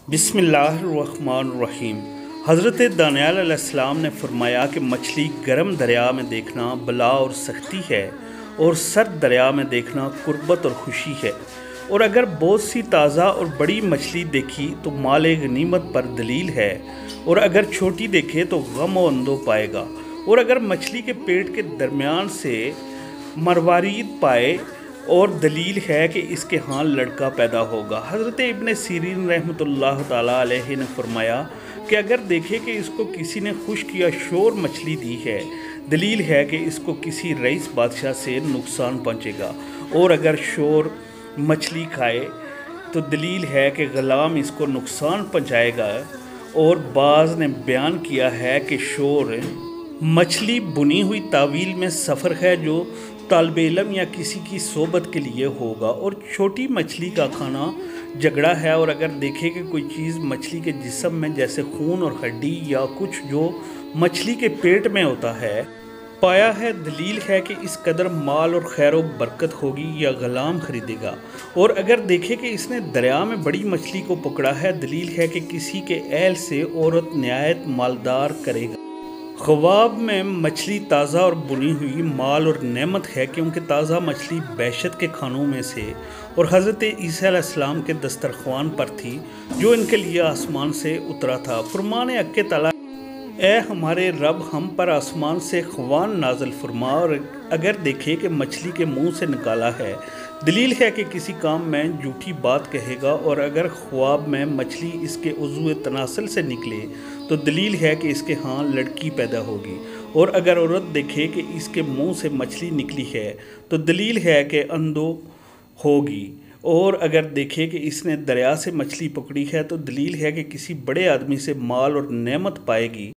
बिस्मिल्लाहिर्रहमानिर्रहीम। हज़रत दानियाल अलैहिस्सलाम ने फरमाया कि मछली गर्म दरिया में देखना बला और सख्ती है और सर्द दरिया में देखना कुर्बत और खुशी है। और अगर बहुत सी ताज़ा और बड़ी मछली देखी तो माल गनीमत पर दलील है, और अगर छोटी देखे तो गम व अंदो पाएगा। और अगर मछली के पेट के दरमियान से मरवारीद पाए और दलील है कि इसके यहाँ लड़का पैदा होगा। हज़रत इब्न सीरीन रहमतुल्लाह ताला अलैहि ने फरमाया कि अगर देखे कि इसको किसी ने खुश्क या शोर मछली दी है, दलील है कि इसको किसी रईस बादशाह से नुकसान पहुँचेगा। और अगर शोर मछली खाए तो दलील है कि ग़ुलाम इसको नुकसान पहुँचाएगा। और बाज़ ने बयान किया है कि शोर मछली बुनी हुई तावील में सफ़र है जो तालिबे इल्म या किसी की सोबत के लिए होगा। और छोटी मछली का खाना झगड़ा है। और अगर देखे कि कोई चीज़ मछली के जिस्म में जैसे खून और हड्डी या कुछ जो मछली के पेट में होता है पाया है, दलील है कि इस कदर माल और खैर व बरकत होगी या ग़ुलाम ख़रीदेगा। और अगर देखे कि इसने दरिया में बड़ी मछली को पकड़ा है, दलील है कि किसी के एहल से औरत निहायत मालदार करेगा। ख्वाब में मछली ताज़ा और बुनी हुई माल और नेमत है, क्योंकि ताज़ा मछली बहशत के खानों में से और हज़रत ईसा अलैहिस्सलाम के दस्तरख्वान पर थी जो इनके लिए आसमान से उतरा था। फरमान अक्के ताला, ए हमारे रब, हम पर आसमान से ख्वान नाज़िल फरमा। और अगर देखे कि मछली के मुंह से निकाला है, दलील है कि किसी काम में झूठी बात कहेगा। और अगर ख्वाब में मछली इसके उज़्व तनासल से निकले तो दलील है कि इसके हाँ लड़की पैदा होगी। और अगर औरत देखे कि इसके मुंह से मछली निकली है तो दलील है कि अंधो होगी। और अगर देखे कि इसने दरिया से मछली पकड़ी है तो दलील है कि किसी बड़े आदमी से माल और नेमत पाएगी।